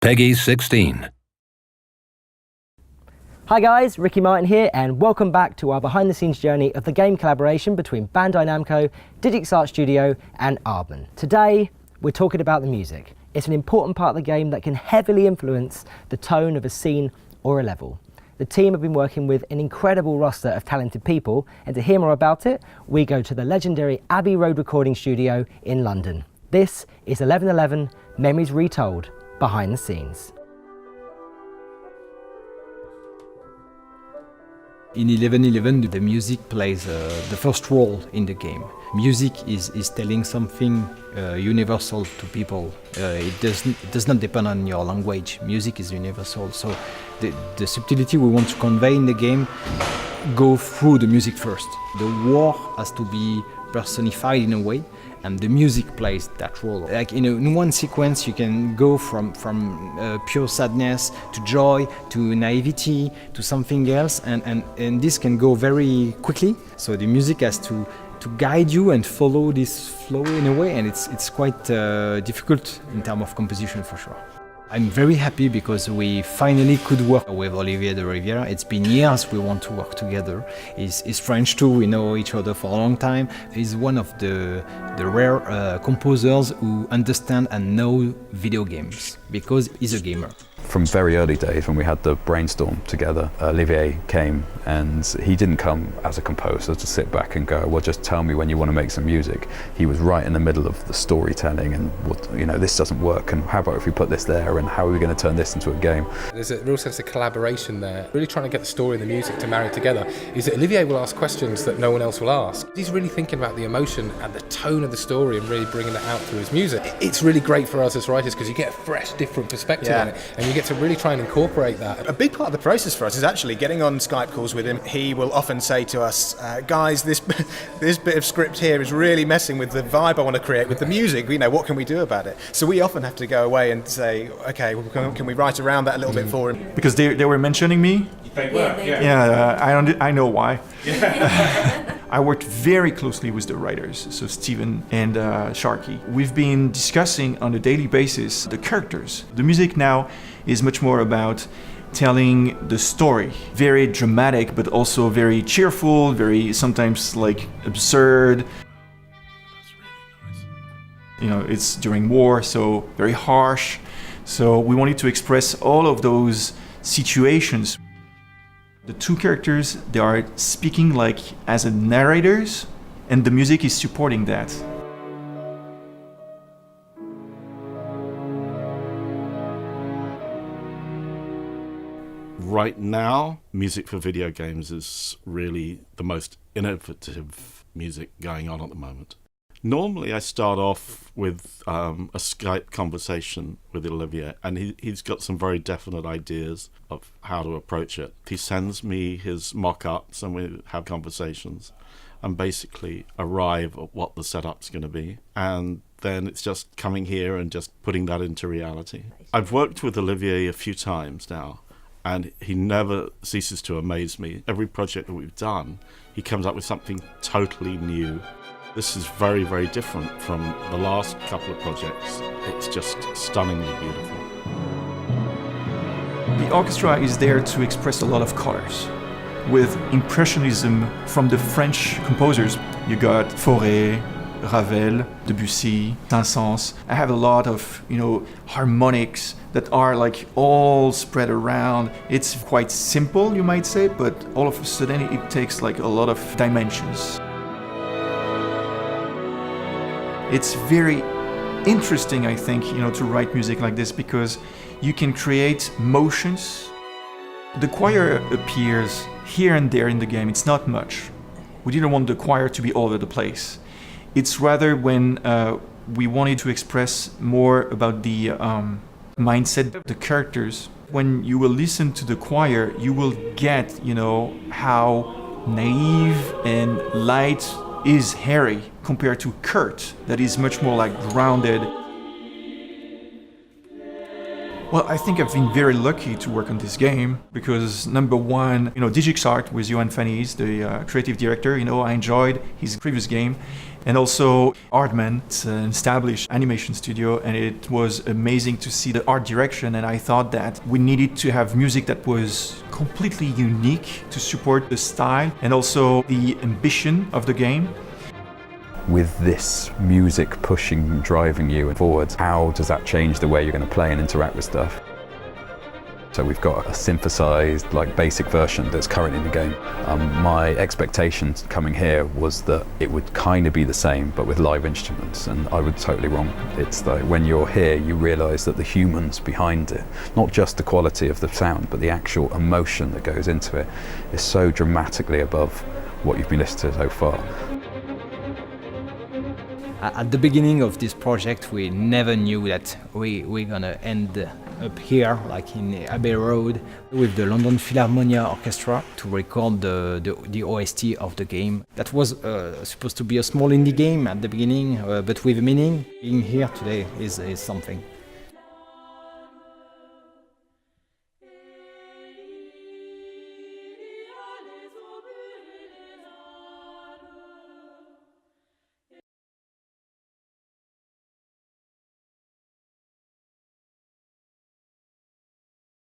Peggy 16. Hi guys, Ricky Martin here and welcome back to our behind the scenes journey of the game collaboration between Bandai Namco, DigixArt Studio and Aardman. Today we're talking about the music. It's an important part of the game that can heavily influence the tone of a scene or a level. The team have been working with an incredible roster of talented people, and to hear more about it, we go to the legendary Abbey Road recording studio in London. This is 1111 Memories Retold, behind the scenes. In 1111, the music plays the first role in the game. Music is telling something universal to people. It does not depend on your language. Music is universal. So the subtlety we want to convey in the game go through the music first. The war has to be personified in a way, and the music plays that role. Like in one sequence, you can go from pure sadness to joy to naivety to something else, and this can go very quickly. So the music has to guide you and follow this flow in a way, and it's quite difficult in terms of composition for sure. I'm very happy because we finally could work with Olivier de Riviera. It's been years we want to work together. He's French too, we know each other for a long time. He's one of the rare composers who understand and know video games because he's a gamer. From very early days when we had the brainstorm together, Olivier came and he didn't come as a composer to sit back and go, well, just tell me when you want to make some music. He was right in the middle of the storytelling and this doesn't work, and how about if we put this there, and how are we going to turn this into a game? There's a real sense of collaboration there, really trying to get the story and the music to marry together. Is that Olivier will ask questions that no one else will ask. He's really thinking about the emotion and the tone of the story and really bringing that out through his music. It's really great for us as writers because you get a fresh, different perspective on it, and you get to really try and incorporate that. A big part of the process for us is actually getting on Skype calls with him. He will often say to us, guys, this bit of script here is really messing with the vibe I want to create with the music. What can we do about it? So we often have to go away and say, okay, well, can we write around that a little bit for him? Because they were mentioning me. They were. I know why. I worked very closely with the writers, so Steven and Sharky. We've been discussing on a daily basis the characters. The music now is much more about telling the story. Very dramatic, but also very cheerful, very sometimes like absurd. It's during war, so very harsh. So we wanted to express all of those situations. The two characters, they are speaking like as narrators, and the music is supporting that. Right now, music for video games is really the most innovative music going on at the moment. Normally I start off with a Skype conversation with Olivier, and he's got some very definite ideas of how to approach it. He sends me his mock-ups and we have conversations and basically arrive at what the setup's going to be, and then it's just coming here and just putting that into reality. I've worked with Olivier a few times now, and he never ceases to amaze me. Every project that we've done, he comes up with something totally new. This is very, very different from the last couple of projects. It's just stunningly beautiful. The orchestra is there to express a lot of colors. With Impressionism from the French composers, you got Fauré, Ravel, Debussy, Saint-Saëns. I have a lot of, harmonics that are like all spread around. It's quite simple, you might say, but all of a sudden it takes like a lot of dimensions. It's very interesting, I think, to write music like this because you can create motions. The choir appears here and there in the game. It's not much. We didn't want the choir to be all over the place. It's rather when we wanted to express more about the mindset of the characters. When you will listen to the choir, you will get, how naive and light is Harry compared to Kurt, that is much more like grounded. Well, I think I've been very lucky to work on this game because number one, DigixArt with Johan Fanny's, the creative director, I enjoyed his previous game. And also Aardman, it's an established animation studio, and it was amazing to see the art direction, and I thought that we needed to have music that was completely unique to support the style and also the ambition of the game. With this music pushing, driving you forwards, how does that change the way you're going to play and interact with stuff? So we've got a synthesized, basic version that's currently in the game. My expectations coming here was that it would kind of be the same, but with live instruments, and I was totally wrong. It's like when you're here, you realize that the humans behind it, not just the quality of the sound, but the actual emotion that goes into it, is so dramatically above what you've been listening to so far. At the beginning of this project, we never knew that we're gonna end up here, like in Abbey Road, with the London Philharmonia Orchestra to record the OST of the game. That was supposed to be a small indie game at the beginning, but with meaning. Being here today is something.